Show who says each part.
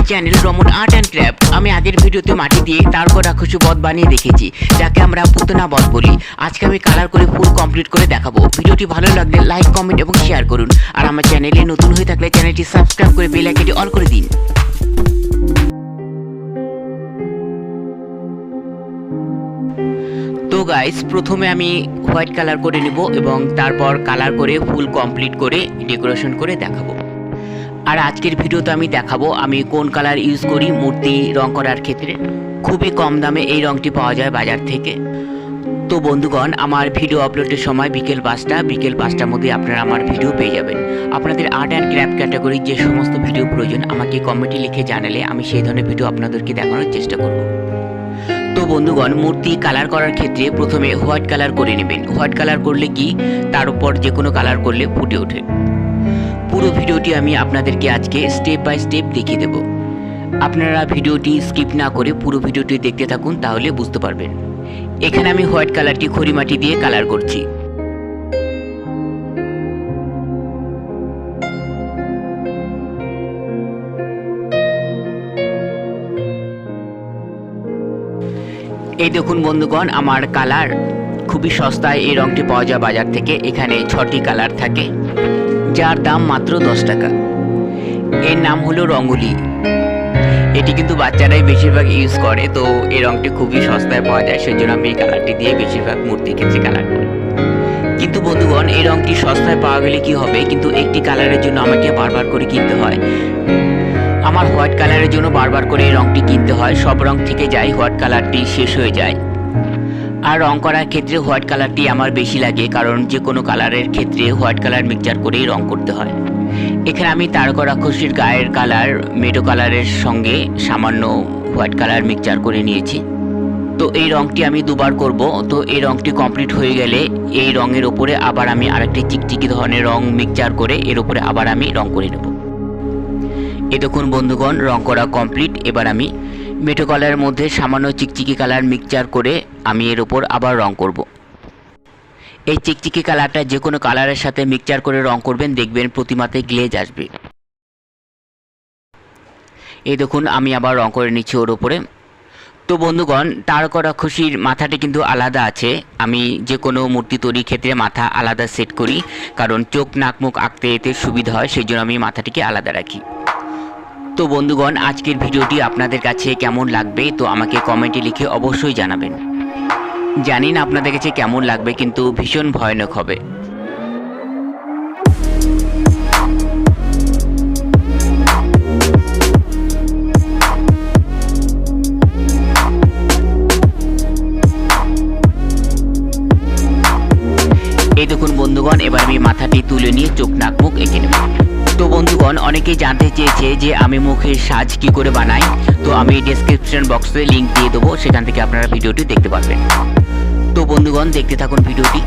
Speaker 1: Channel Raman art and craft. আমি আগের ভিডিওতে মাটি দিয়ে তারপর রাক্ষসী বধ বানিয়ে দেখেছি, যাকে আমরা পুতনা বধ বলি। আজকে আমি কালার করে ফুল কমপ্লিট করে দেখাবো। ভিডিওটি ভালো লাগলে লাইক, কমেন্ট এবং শেয়ার করুন। আর আমার চ্যানেলে নতুন হয়ে থাকলে চ্যানেলটি সাবস্ক্রাইব করে বেল আইকনটি অন করে দিন। তো গাইস, প্রথমে আমি হোয়াইট কালার করে নেব এবং তারপর কালার করে ফুল কমপ্লিট করে ডেকোরেশন করে দেখাবো। আর আজকের ভিডিওতে আমি দেখাবো আমি কোন কালার ইউজ করি মূর্তি রং করার ক্ষেত্রে। খুবই কম দামে এই রংটি পাওয়া যায় বাজার থেকে। তো বন্ধুগণ, আমার ভিডিও আপলোডের সময় বিকেল 5টার মধ্যে আপনারা আমার ভিডিও পেয়ে যাবেন। আপনাদের আর্ট অ্যান্ড ক্রাফট ক্যাটাগরির যে সমস্ত ভিডিও প্রয়োজন আমাকে কমেন্টে লিখে জানালে আমি সেই ধরনের ভিডিও আপনাদেরকে দেখানোর চেষ্টা করব। তো বন্ধুগণ, মূর্তি কালার করার ক্ষেত্রে প্রথমে হোয়াইট কালার করে নেবেন। হোয়াইট কালার করলে কি তার উপর যে কোনো কালার করলে ফুটে ওঠে। পুরো ভিডিওটি আমি আপনাদেরকে আজকে স্টেপ বাই স্টেপ দেখিয়ে দেব। আপনারা ভিডিওটি স্কিপ না করে পুরো ভিডিওটি দেখতে থাকুন, তাহলে বুঝতে পারবেন। এখানে আমি হোয়াইট কালারটি খড়ি মাটি দিয়ে কালার করছি। এই দেখুন বন্ধুগণ, আমার কালার খুবই সস্তায় এই রংটি পাওয়া যায় বাজার থেকে। এখানে 6টি কালার থাকে, যার দাম মাত্র 10 টাকা। এর নাম হলো রঙ্গোলি। এটি কিন্তু বাচ্চারাই বেশিরভাগ ইউজ করে। তো এই রংটি খুবই সস্তায় পাওয়া যায়, সেজন্য আমি এই কালারটি দিয়ে বেশিরভাগ মূর্তির ক্ষেত্রে কালার করি। কিন্তু বন্ধুগণ, এই রংটি সস্তায় পাওয়া গেলে কি হবে, কিন্তু একটি কালারের জন্য আমাকে বারবার করে কিনতে হয়। আমার হোয়াইট কালারের জন্য বারবার করে এই রংটি কিনতে হয়। সব রং থেকে যায়, হোয়াইট কালারটি শেষ হয়ে যায়। আর রং করার ক্ষেত্রে হোয়াইট কালারটি আমার বেশি লাগে, কারণ যে কোনো কালারের ক্ষেত্রে হোয়াইট কালার মিক্সচার করেই রং করতে হয়। এখানে আমি তারকা রাক্ষসীর গায়ের কালার মেটো কালারের সঙ্গে সামান্য হোয়াইট কালার মিক্সচার করে নিয়েছি। তো এই রংটি আমি দুবার করব। তো এই রংটি কমপ্লিট হয়ে গেলে এই রঙের ওপরে আবার আমি আরেকটি চিকচিকি ধরনের রং মিক্সচার করে এর উপরে আবার আমি রং করে নেব। এই দেখুন বন্ধুগণ, রং করা কমপ্লিট। এবার আমি মেটো কালারের মধ্যে সামান্য চিকচিকি কালার মিক্সচার করে আমি এর উপর আবার রং করব। এই চিকচিকি কালারটা যে কোনো কালারের সাথে মিক্সচার করে রং করবেন, দেখবেন প্রতিমাতে গ্লেজ আসবে। এই দেখুন, আমি আবার রং করে নিচ্ছি ওর উপরে। তো বন্ধুগণ, তারকা রাক্ষসীর মাথাটি কিন্তু আলাদা আছে। আমি যে কোনো মূর্তি তৈরির ক্ষেত্রে মাথা আলাদা সেট করি, কারণ চোখ নাক মুখ আঁকতে এতে সুবিধা হয়, সেই জন্য আমি মাথাটিকে আলাদা রাখি। তো বন্ধুগণ, আজকের ভিডিওটি আপনাদের কাছে কেমন লাগবে তো আমাকে কমেন্টে লিখে অবশ্যই জানাবেন। জানি না আপনাদের কাছে কেমন লাগবে, কিন্তু ভীষণ ভয়ানক হবে। এই দেখুন বন্ধুগণ, এবার আমি মাথাটি তুলে নিয়ে চোখ নাক মুখ এঁকে নেব। তো বন্ধুগণ, অনেকেই জানতে চেয়েছে যে আমি মুখের সাজ কি করে বানাই। তো আমি ডেসক্রিপশন বক্সে লিংক দিয়ে দেবো, সেখান থেকে আপনারা ভিডিওটি দেখতে পারবেন। তো বন্ধুগণ, দেখতে থাকুন ভিডিওটি।